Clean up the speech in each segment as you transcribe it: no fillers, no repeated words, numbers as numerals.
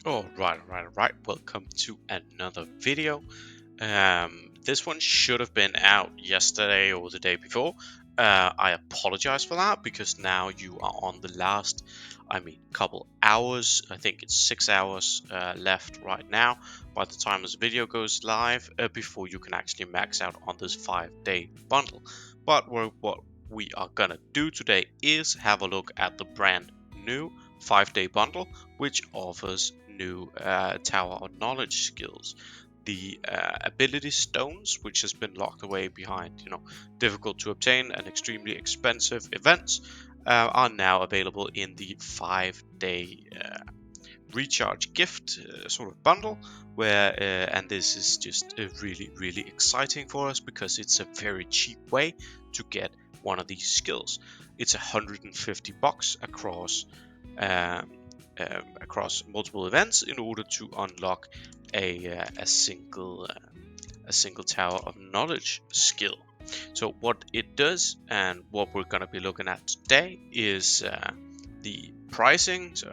Alright. Welcome to another video. This one should have been out yesterday or the day before. I apologize for that because now you are on the last, couple hours. I think it's 6 hours left right now by the time this video goes live before you can actually max out on this 5-day bundle. But what we are gonna do today is have a look at the brand new 5-day bundle, which offers new Tower of Knowledge skills. The ability stones, which has been locked away behind, difficult to obtain and extremely expensive events, are now available in the 5-day recharge gift sort of bundle. And this is just really exciting for us because it's a very cheap way to get one of these skills. It's $150 across multiple events in order to unlock a single Tower of Knowledge skill. So what it does and what we're going to be looking at today is the pricing. So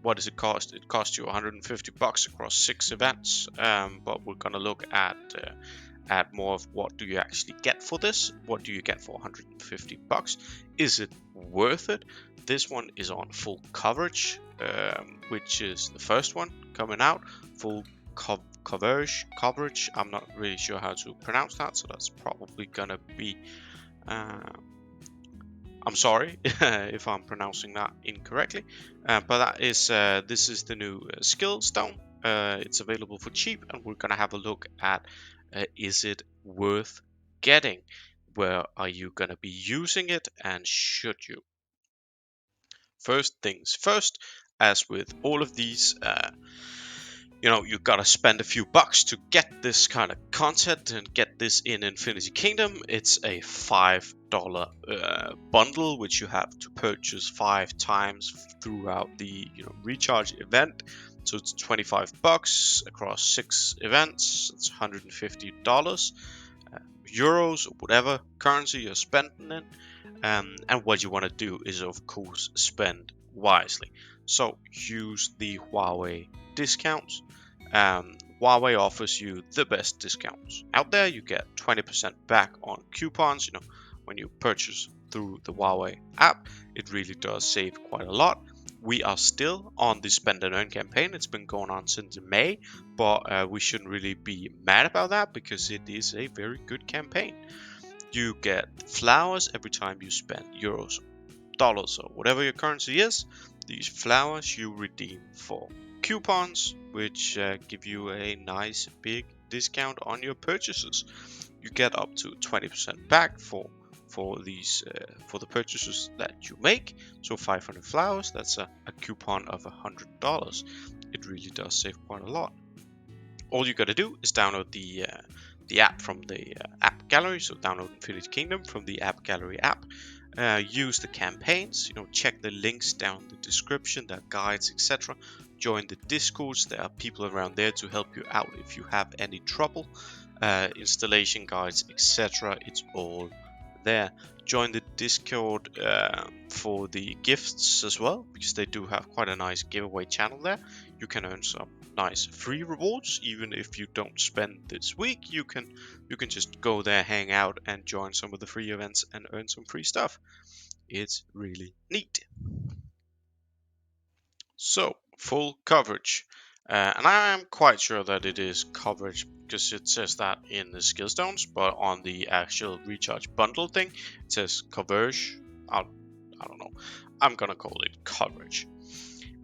what does it cost? It costs you $150 across 6 events, but we're going to look at more of what do you actually get for this. What do you get for $150? Is it worth it? This one is on full coverage, which is the first one coming out. Full coverage. I'm not really sure how to pronounce that, so that's probably gonna be I'm sorry if I'm pronouncing that incorrectly, but that is this is the new skill stone. It's available for cheap, and we're gonna have a look at is it worth getting? Where are you gonna be using it, and should you? First things first, as with all of these, you gotta spend a few bucks to get this kind of content and get this in Infinity Kingdom. It's a $5 bundle, which you have to purchase 5 times throughout the recharge event. So it's $25 across 6 events. It's $150 euros or whatever currency you're spending in. And what you want to do is, of course, spend wisely. So use the Huawei discounts. Huawei offers you the best discounts out there. You get 20% back on coupons. When you purchase through the Huawei app, it really does save quite a lot. We are still on the spend and earn campaign. It's been going on since May, but we shouldn't really be mad about that because it is a very good campaign. You get flowers every time you spend euros, dollars, or whatever your currency is. These flowers you redeem for coupons, which give you a nice big discount on your purchases. You get up to 20% back for the purchases that you make. So 500 flowers, that's a coupon of $100. It really does save quite a lot. All you got to do is download the app from the AppGallery. So download Infinity Kingdom from the AppGallery app. Use the campaigns. Check the links down in the description, the guides, etc. Join the discords. There are people around there to help you out if you have any trouble. Installation guides, etc. It's all there. Join the Discord for the gifts as well, because they do have quite a nice giveaway channel there. You can earn some nice free rewards even if you don't spend this week. You can just go there, hang out, and join some of the free events and earn some free stuff. It's really neat. So full coverage, and I am quite sure that it is coverage because it says that in the skill stones, but on the actual recharge bundle thing it says coverage. I don't know, I'm gonna call it coverage.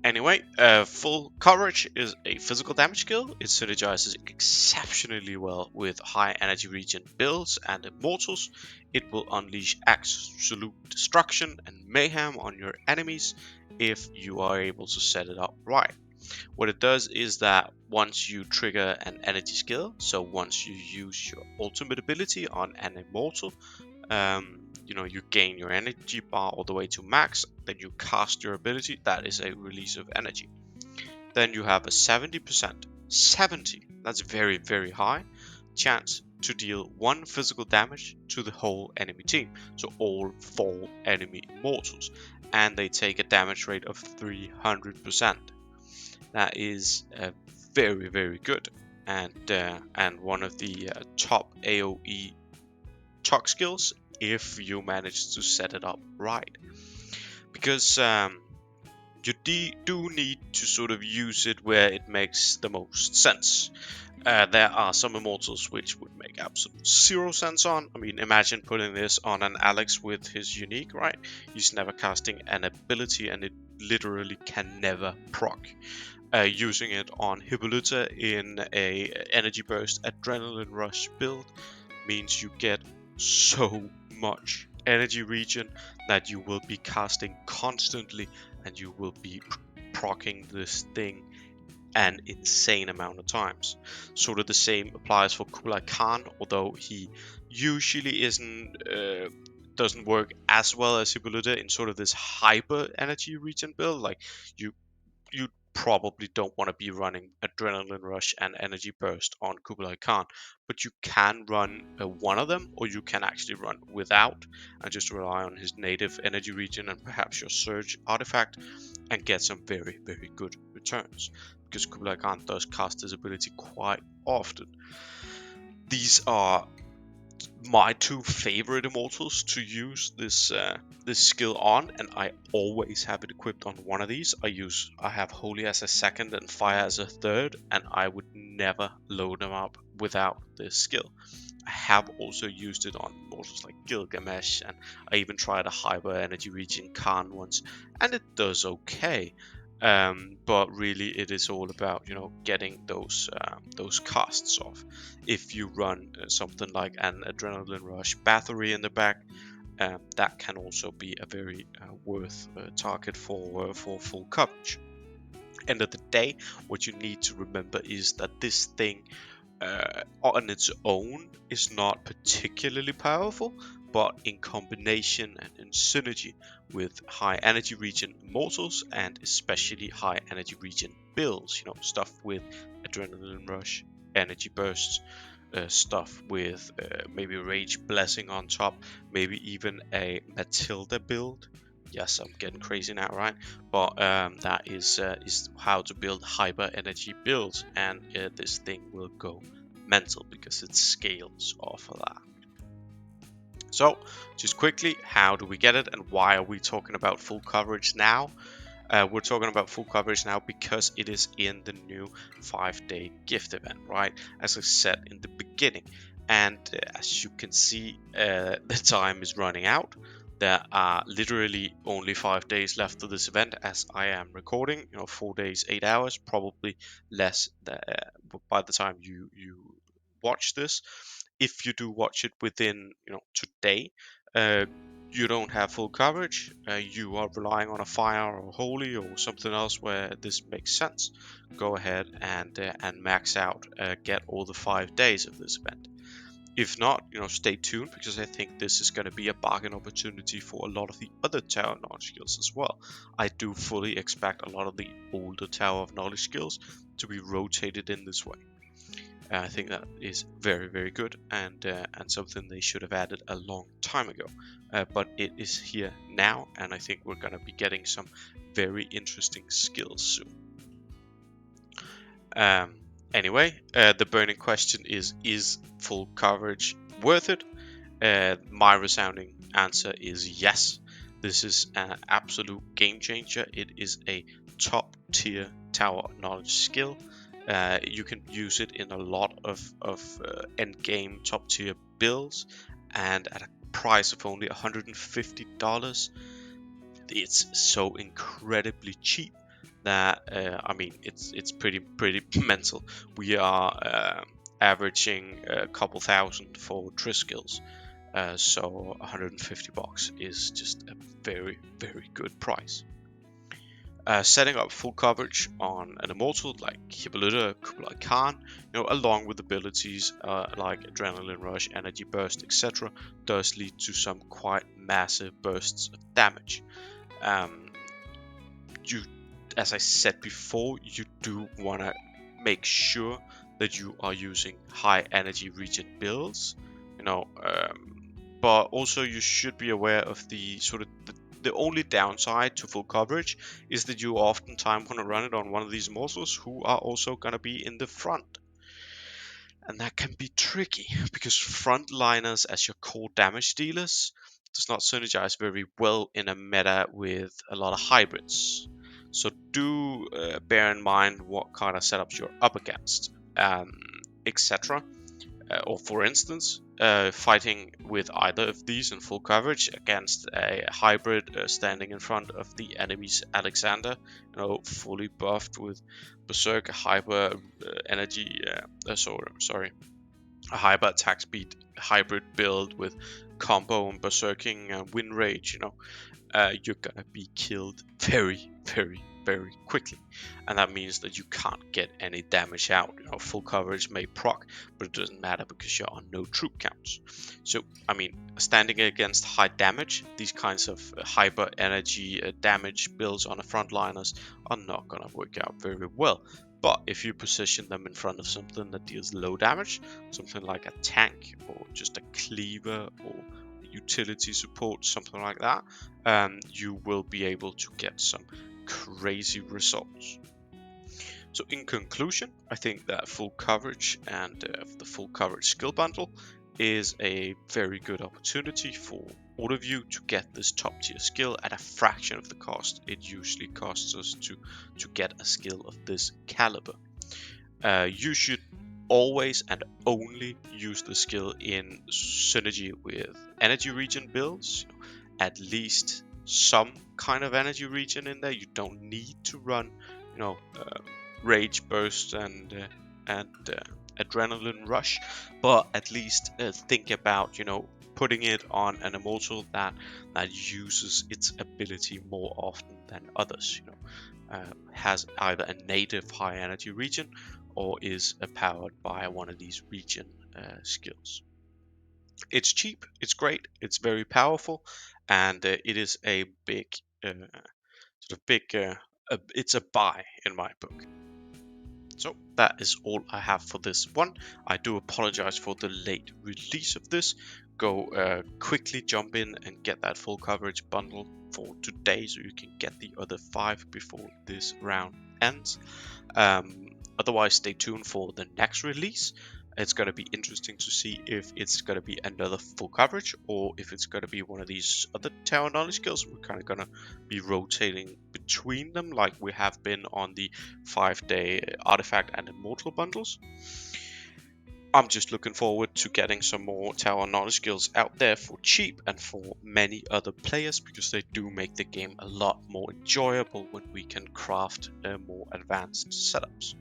Anyway, full coverage is a physical damage skill. It synergizes exceptionally well with high energy regen builds and immortals. It will unleash absolute destruction and mayhem on your enemies if you are able to set it up right. What it does is that once you trigger an energy skill, so once you use your ultimate ability on an immortal, you gain your energy bar all the way to max, then you cast your ability. That is a release of energy. Then you have a 70%, that's very high, chance to deal 1 physical damage to the whole enemy team, so all 4 enemy immortals, and they take a damage rate of 300%. That is very, very good, and one of the top AoE talk skills if you manage to set it up right. Because you do need to sort of use it where it makes the most sense. There are some immortals which would make absolute zero sense on. I mean, imagine putting this on an Alex with his unique, right? He's never casting an ability and it literally can never proc. Using it on Hippolyta in a energy burst adrenaline rush build means you get so much energy regen that you will be casting constantly and you will be proccing this thing an insane amount of times. Sort of the same applies for Kublai Khan, although he usually doesn't work as well as Hippolyta in sort of this hyper energy regen build. Like you you probably don't want to be running Adrenaline Rush and Energy Burst on Kublai Khan, but you can run one of them, or you can actually run without and just rely on his native energy regen and perhaps your Surge artifact and get some very, very good returns. Because Kublai Khan does cast his ability quite often. These are my two favorite immortals to use this skill on, and I always have it equipped on one of these. I have Holy as a second and Fire as a third, and I would never load them up without this skill. I have also used it on immortals like Gilgamesh, and I even tried a hyper energy regen Khan once, and it does okay. But really, it is all about getting those casts off. If you run something like an Adrenaline Rush battery in the back, that can also be a very worth target for full coverage. End of the day, what you need to remember is that this thing on its own is not particularly powerful, but in combination and in synergy with high energy regen immortals and especially high energy regen builds, stuff with adrenaline rush, energy bursts, stuff with maybe rage blessing on top, maybe even a Matilda build. Yes, I'm getting crazy now, right? But that is how to build hyper energy builds, and this thing will go mental because it scales off of that. So, just quickly, how do we get it, and why are we talking about full coverage now? We're talking about full coverage now because it is in the new 5-day gift event, right? As I said in the beginning. And as you can see, the time is running out. There are literally only 5 days left of this event as I am recording. 4 days, 8 hours, probably less by the time you watch this. If you do watch it within today, you don't have full coverage, you are relying on a Fire or Holy or something else where this makes sense, go ahead and max out, get all the 5 days of this event. If not, stay tuned, because I think this is going to be a bargain opportunity for a lot of the other Tower of Knowledge skills as well. I do fully expect a lot of the older Tower of Knowledge skills to be rotated in this way. I think that is very, very good, and something they should have added a long time ago. But it is here now, and I think we're going to be getting some very interesting skills soon. Anyway, the burning question is full coverage worth it? My resounding answer is yes. This is an absolute game changer. It is a top tier Tower of Knowledge skill. You can use it in a lot of end game top tier builds, and at a price of only $150, it's so incredibly cheap that I mean it's pretty mental. We are averaging a couple thousand for Triss skills, so $150 is just a very, very good price. Setting up full coverage on an immortal like Hippolyta, Kublai Khan, along with abilities like Adrenaline Rush, Energy Burst, etc., does lead to some quite massive bursts of damage. As I said before, you do want to make sure that you are using high energy regen builds, but also you should be aware of the sort of The only downside to full coverage is that you oftentimes want to run it on one of these mortals who are also going to be in the front. And that can be tricky because frontliners as your core damage dealers does not synergize very well in a meta with a lot of hybrids. So do bear in mind what kind of setups you're up against, etc. Or for instance, fighting with either of these in full coverage against a hybrid standing in front of the enemy's Alexander, fully buffed with Berserk hyper energy, a hyper attack speed hybrid build with combo and berserking win rage, you're gonna be killed very, very, very quickly, and that means that you can't get any damage out. Full coverage may proc, but it doesn't matter because you're on no troop counts. So, standing against high damage, these kinds of hyper energy damage builds on the frontliners are not gonna work out very well. But if you position them in front of something that deals low damage, something like a tank or just a cleaver or utility support, something like that, you will be able to get some crazy results. So in conclusion, I think that full coverage and the full coverage skill bundle is a very good opportunity for all of you to get this top tier skill at a fraction of the cost it usually costs us to get a skill of this caliber. You should always and only use the skill in synergy with energy region builds. At least some kind of energy region in there. You don't need to run, rage burst and adrenaline rush, but at least think about putting it on an immortal that uses its ability more often than others. Has either a native high energy region or is powered by one of these region skills. It's cheap, it's great, it's very powerful, and it is a big it's a buy in my book. So that is all I have for this one. I do apologize for the late release of this. Go quickly jump in and get that full coverage bundle for today so you can get the other 5 before this round ends. Otherwise, stay tuned for the next release. It's going to be interesting to see if it's going to be another full coverage or if it's going to be one of these other tower knowledge skills. We're kind of going to be rotating between them like we have been on the 5-day artifact and immortal bundles. I'm just looking forward to getting some more tower knowledge skills out there for cheap and for many other players, because they do make the game a lot more enjoyable when we can craft more advanced setups.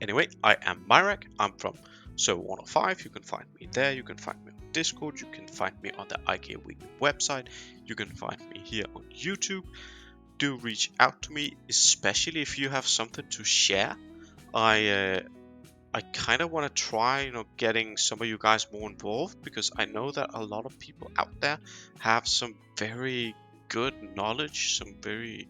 Anyway, I am Myrek. I'm from Server 105. You can find me there. You can find me on Discord. You can find me on the IK Weekly website. You can find me here on YouTube. Do reach out to me, especially if you have something to share. I kind of want to try, getting some of you guys more involved, because I know that a lot of people out there have some very good knowledge, some very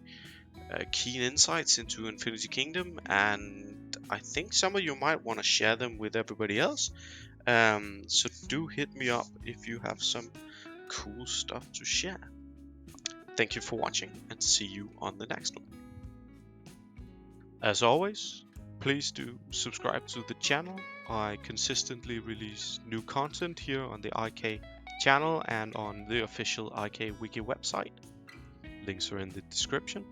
keen insights into Infinity Kingdom, and I think some of you might want to share them with everybody else. So do hit me up if you have some cool stuff to share. Thank you for watching, and see you on the next one. As always, please do subscribe to the channel. I consistently release new content here on the IK channel and on the official IK Wiki website. Links are in the description.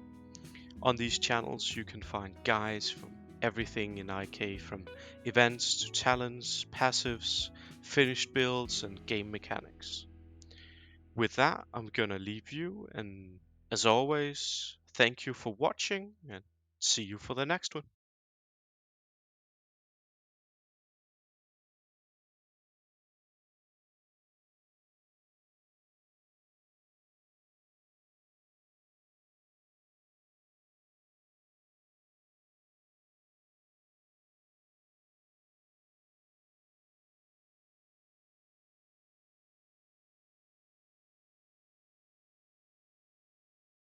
On these channels you can find guides from everything in IK, from events to talents, passives, finished builds and game mechanics. With that, I'm gonna leave you, and as always, thank you for watching and see you for the next one.